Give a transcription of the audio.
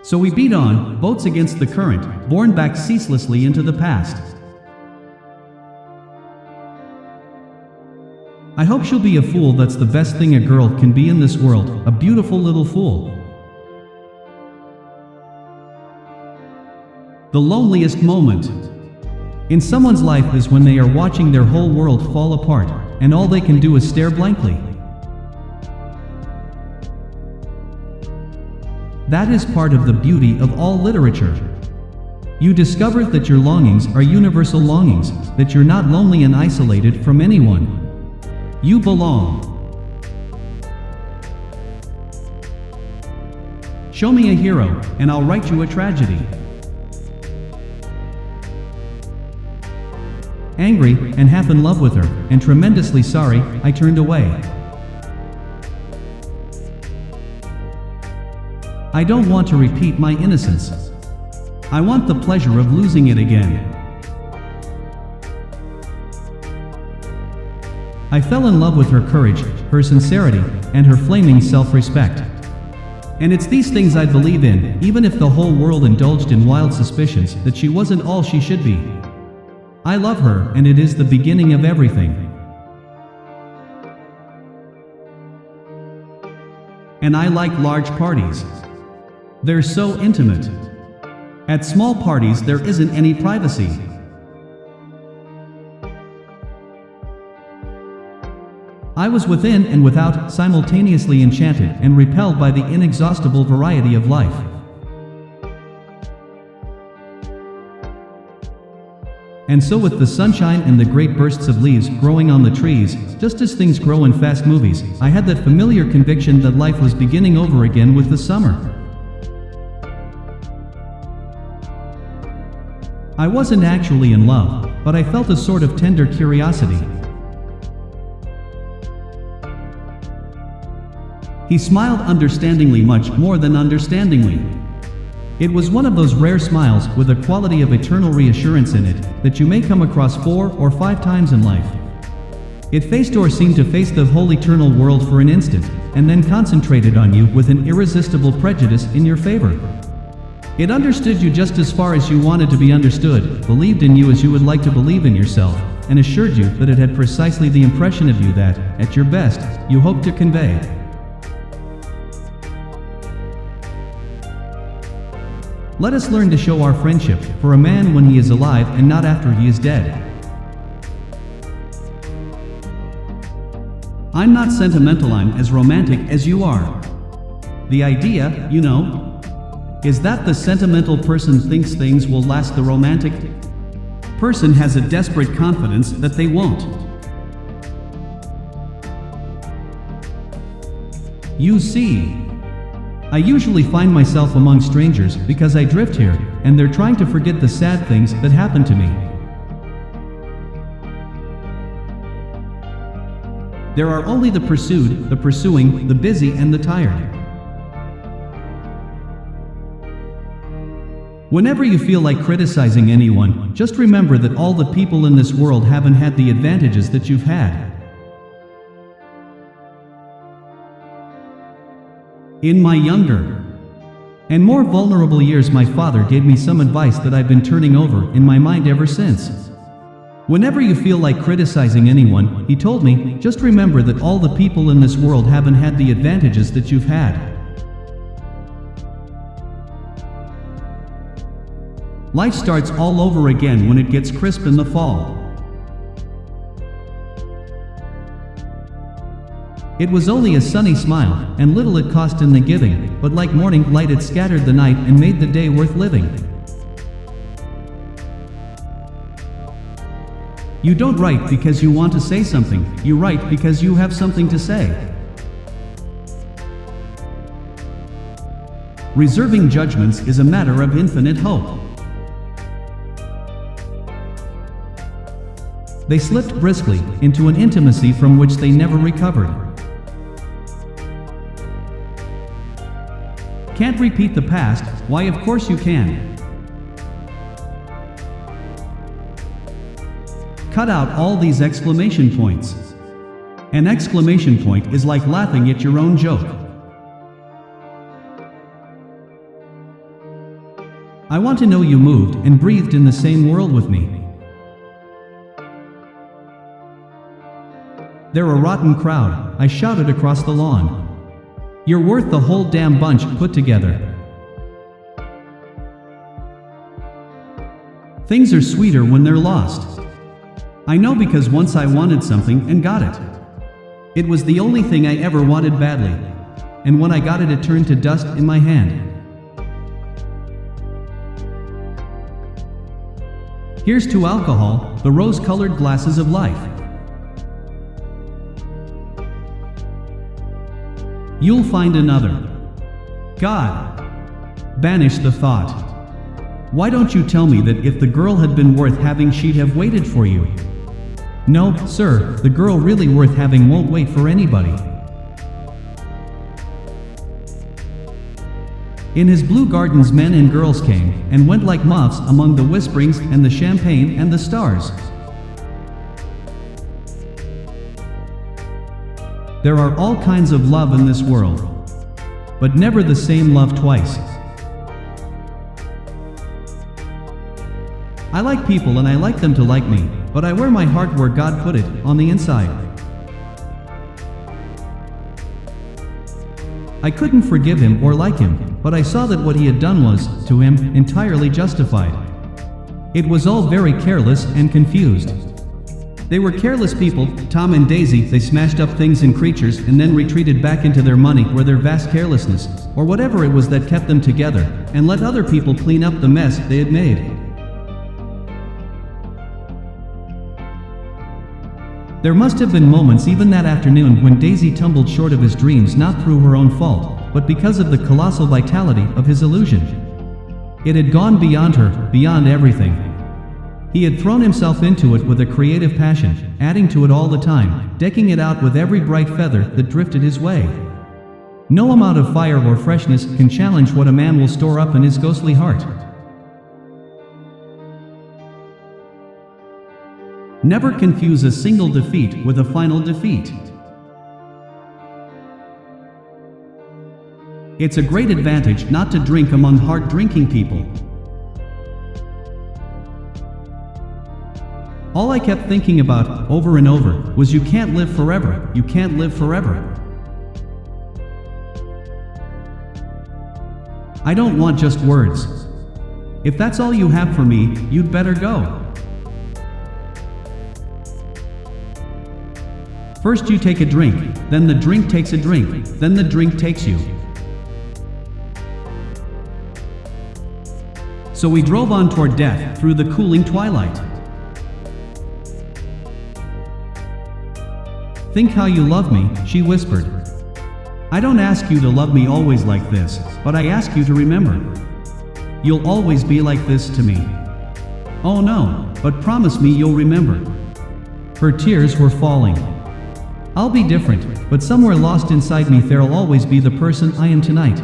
So we beat on, boats against the current, borne back ceaselessly into the past. I hope she'll be a fool. That's the best thing a girl can be in this world, a beautiful little fool. The loneliest moment in someone's life is when they are watching their whole world fall apart, and all they can do is stare blankly. That is part of the beauty of all literature. You discover that your longings are universal longings, that you're not lonely and isolated from anyone. You belong. Show me a hero, and I'll write you a tragedy. Angry, and half in love with her, and tremendously sorry, I turned away. I don't want to repeat my innocence. I want the pleasure of losing it again. I fell in love with her courage, her sincerity, and her flaming self-respect. And it's these things I believe in, even if the whole world indulged in wild suspicions that she wasn't all she should be. I love her, and it is the beginning of everything. And I like large parties. They're so intimate. At small parties there isn't any privacy. I was within and without, simultaneously enchanted and repelled by the inexhaustible variety of life. And so with the sunshine and the great bursts of leaves growing on the trees, just as things grow in fast movies, I had that familiar conviction that life was beginning over again with the summer. I wasn't actually in love, but I felt a sort of tender curiosity. He smiled understandingly, much more than understandingly. It was one of those rare smiles with a quality of eternal reassurance in it that you may come across 4 or 5 times in life. It faced or seemed to face the whole eternal world for an instant, and then concentrated on you with an irresistible prejudice in your favor. It understood you just as far as you wanted to be understood, believed in you as you would like to believe in yourself, and assured you that it had precisely the impression of you that, at your best, you hoped to convey. Let us learn to show our friendship for a man when he is alive and not after he is dead. I'm not sentimental, I'm as romantic as you are. The idea, you know, is that the sentimental person thinks things will last, the romantic person has a desperate confidence that they won't. You see, I usually find myself among strangers because I drift here, and they're trying to forget the sad things that happened to me. There are only the pursued, the pursuing, the busy, and the tired. Whenever you feel like criticizing anyone, just remember that all the people in this world haven't had the advantages that you've had. In my younger and more vulnerable years, my father gave me some advice that I've been turning over in my mind ever since. Whenever you feel like criticizing anyone, he told me, just remember that all the people in this world haven't had the advantages that you've had. Life starts all over again when it gets crisp in the fall. It was only a sunny smile, and little it cost in the giving, but like morning light it scattered the night and made the day worth living. You don't write because you want to say something, you write because you have something to say. Reserving judgments is a matter of infinite hope. They slipped briskly into an intimacy from which they never recovered. Can't repeat the past? Why, of course you can. Cut out all these exclamation points. An exclamation point is like laughing at your own joke. I want to know you moved and breathed in the same world with me. They're a rotten crowd, I shouted across the lawn. You're worth the whole damn bunch put together. Things are sweeter when they're lost. I know because once I wanted something and got it. It was the only thing I ever wanted badly. And when I got it, it turned to dust in my hand. Here's to alcohol, the rose-colored glasses of life. You'll find another. God, banish the thought. Why don't you tell me that if the girl had been worth having, she'd have waited for you? No, sir, the girl really worth having won't wait for anybody. In his blue gardens men and girls came and went like moths among the whisperings and the champagne and the stars. There are all kinds of love in this world, but never the same love twice. I like people and I like them to like me, but I wear my heart where God put it, on the inside. I couldn't forgive him or like him, but I saw that what he had done was, to him, entirely justified. It was all very careless and confused. They were careless people, Tom and Daisy. They smashed up things and creatures and then retreated back into their money or their vast carelessness, or whatever it was that kept them together, and let other people clean up the mess they had made. There must have been moments even that afternoon when Daisy tumbled short of his dreams, not through her own fault, but because of the colossal vitality of his illusion. It had gone beyond her, beyond everything. He had thrown himself into it with a creative passion, adding to it all the time, decking it out with every bright feather that drifted his way. No amount of fire or freshness can challenge what a man will store up in his ghostly heart. Never confuse a single defeat with a final defeat. It's a great advantage not to drink among hard-drinking people. All I kept thinking about, over and over, was you can't live forever, you can't live forever. I don't want just words. If that's all you have for me, you'd better go. First you take a drink, then the drink takes a drink, then the drink takes you. So we drove on toward death, through the cooling twilight. Think how you love me, she whispered. I don't ask you to love me always like this, but I ask you to remember. You'll always be like this to me. Oh no, but promise me you'll remember. Her tears were falling. I'll be different, but somewhere lost inside me there'll always be the person I am tonight.